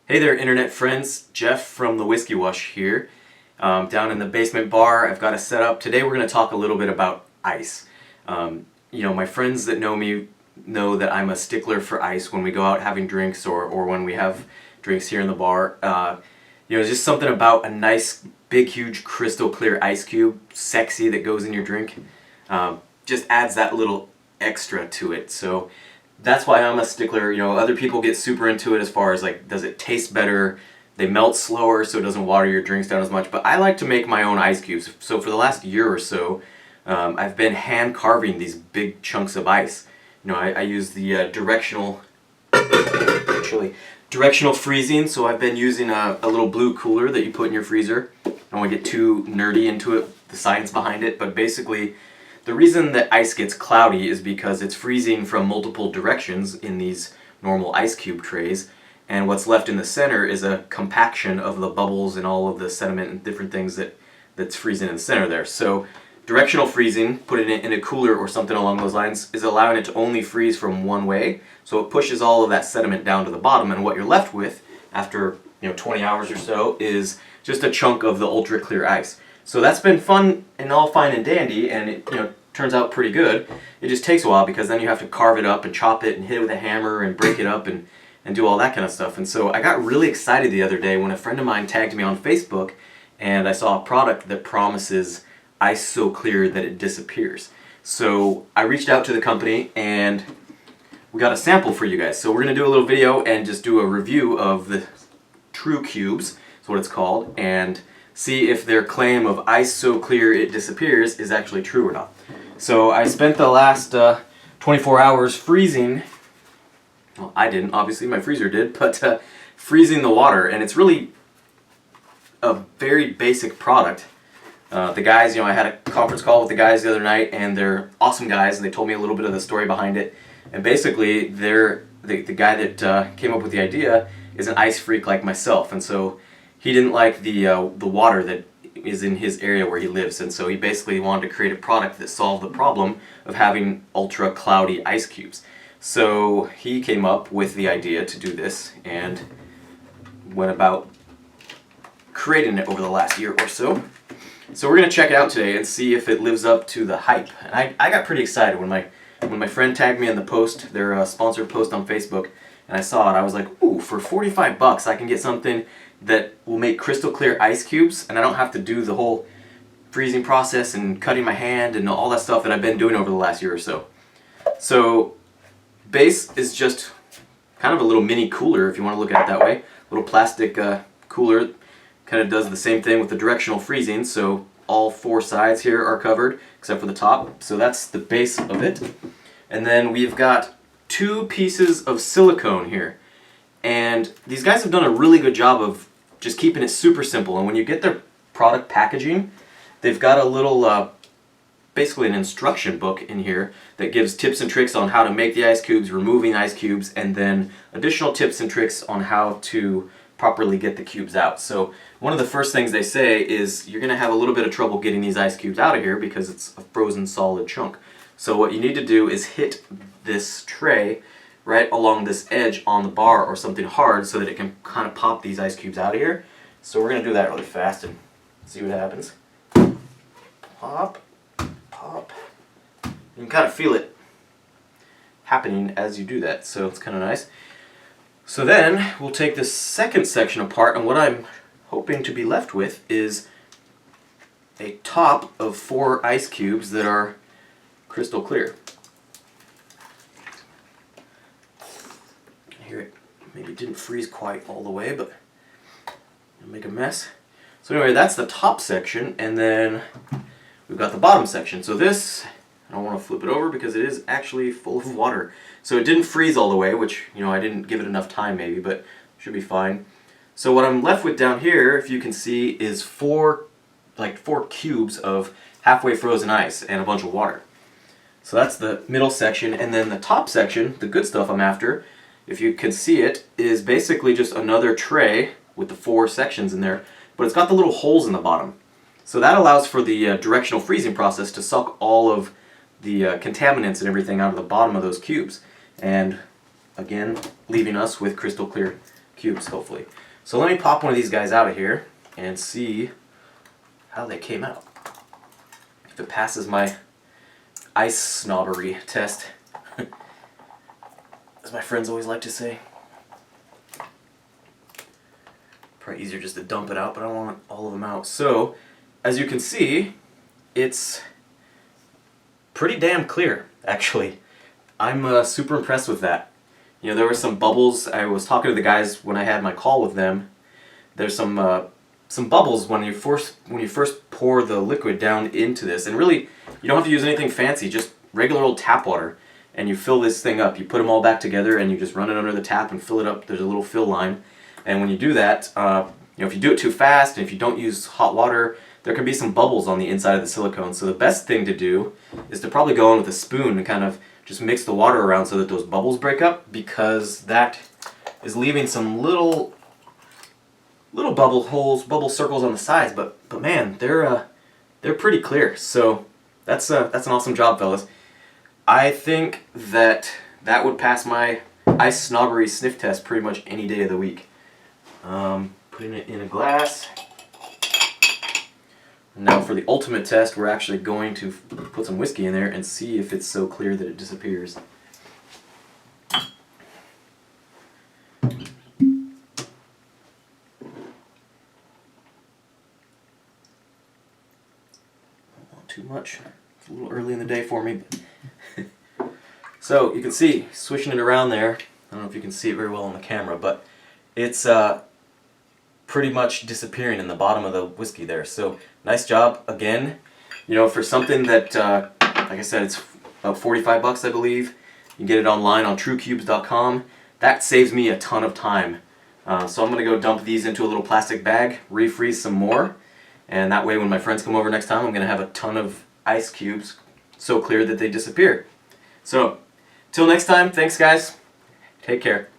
Hey there, internet friends. Jeff from the Whiskey Wash here. Down in the basement bar, I've got a setup. Today we're going to talk a little bit about ice. My friends that know me know that I'm a stickler for ice when we go out having drinks or when we have drinks here in the bar. Just something about a nice, big, huge, crystal clear ice cube, sexy, that goes in your drink. Just adds that little extra to it. So that's why I'm a stickler. Other people get super into it as far as like, does it taste better? They melt slower so it doesn't water your drinks down as much. But I like to make my own ice cubes. So for the last year or so, I've been hand carving these big chunks of ice. I use the directional freezing. So I've been using a little blue cooler that you put in your freezer. I don't want to get too nerdy into it, the science behind it, but basically the reason that ice gets cloudy is because it's freezing from multiple directions in these normal ice cube trays, and what's left in the center is a compaction of the bubbles and all of the sediment and different things that's freezing in the center there. So directional freezing, putting it in a cooler or something along those lines, is allowing it to only freeze from one way, so it pushes all of that sediment down to the bottom, and what you're left with after 20 hours or so is just a chunk of the ultra clear ice. So that's been fun and all fine and dandy, and it turns out pretty good. It just takes a while because then you have to carve it up and chop it and hit it with a hammer and break it up and do all that kind of stuff. And so I got really excited the other day when a friend of mine tagged me on Facebook and I saw a product that promises ice so clear that it disappears. So I reached out to the company and we got a sample for you guys. So we're going to do a little video and just do a review of the TrueCubes, is what it's called, and see if their claim of ice so clear it disappears is actually true or not. So I spent the last 24 hours freezing. Well, I didn't, obviously, my freezer did, but freezing the water, and it's really a very basic product. The guys, I had a conference call with the guys the other night, and they're awesome guys, and they told me a little bit of the story behind it. And basically, the guy that came up with the idea is an ice freak like myself, and so he didn't like the water that is in his area where he lives, and so he basically wanted to create a product that solved the problem of having ultra cloudy ice cubes. So he came up with the idea to do this and went about creating it over the last year or so. So we're going to check it out today and see if it lives up to the hype. And I got pretty excited when my friend tagged me in the post, their sponsored post on Facebook, and I saw it. I was like, ooh, for 45 bucks I can get something that will make crystal clear ice cubes, and I don't have to do the whole freezing process and cutting my hand and all that stuff that I've been doing over the last year or so. So base is just kind of a little mini cooler, if you want to look at it that way. Little plastic cooler, kind of does the same thing with the directional freezing, so all four sides here are covered except for the top. So that's the base of it. And then we've got two pieces of silicone here. And these guys have done a really good job of just keeping it super simple. And when you get their product packaging, they've got a little, basically an instruction book in here that gives tips and tricks on how to make the ice cubes, removing ice cubes, and then additional tips and tricks on how to properly get the cubes out. So one of the first things they say is you're going to have a little bit of trouble getting these ice cubes out of here because it's a frozen solid chunk. So what you need to do is hit this tray right along this edge on the bar or something hard so that it can kind of pop these ice cubes out of here. So we're going to do that really fast and see what happens. Pop, pop. You can kind of feel it happening as you do that, so it's kind of nice. So then we'll take this second section apart, and what I'm hoping to be left with is a top of 4 ice cubes that are crystal clear. Here it maybe didn't freeze quite all the way, but it'll make a mess. So anyway, that's the top section, and then we've got the bottom section. So this, I don't want to flip it over because it is actually full of water. So it didn't freeze all the way, which, I didn't give it enough time maybe, but should be fine. So what I'm left with down here, if you can see, is four cubes of halfway frozen ice and a bunch of water. So that's the middle section, and then the top section, the good stuff I'm after, if you can see it, is basically just another tray with the 4 sections in there, but it's got the little holes in the bottom. So that allows for the directional freezing process to suck all of the contaminants and everything out of the bottom of those cubes. And again, leaving us with crystal clear cubes, hopefully. So let me pop one of these guys out of here and see how they came out. If it passes my ice snobbery test, as my friends always like to say. Probably easier just to dump it out, but I don't want all of them out. So, as you can see, it's pretty damn clear, actually. I'm super impressed with that. You know, there were some bubbles. I was talking to the guys when I had my call with them. There's some bubbles when you first pour the liquid down into this, and really, you don't have to use anything fancy. Just regular old tap water, and you fill this thing up. You put them all back together, and you just run it under the tap and fill it up. There's a little fill line, and when you do that, you know, if you do it too fast and if you don't use hot water, there can be some bubbles on the inside of the silicone. So the best thing to do is to probably go in with a spoon and kind of just mix the water around so that those bubbles break up, because that is leaving some little bubble holes, bubble circles on the sides. But man, they're pretty clear. So that's an awesome job, fellas. I think that would pass my ice snobbery sniff test pretty much any day of the week. Putting it in a glass. Now for the ultimate test, we're actually going to put some whiskey in there and see if it's so clear that it disappears. Not too much. It's a little early in the day for me. But so you can see, swishing it around there. I don't know if you can see it very well on the camera, but it's pretty much disappearing in the bottom of the whiskey there. So nice job again. You know, for something that, like I said, it's about 45 bucks, I believe. You can get it online on TrueCubes.com. That saves me a ton of time. So I'm going to go dump these into a little plastic bag, refreeze some more, and that way when my friends come over next time, I'm going to have a ton of ice cubes so clear that they disappear. So, till next time, thanks guys. Take care.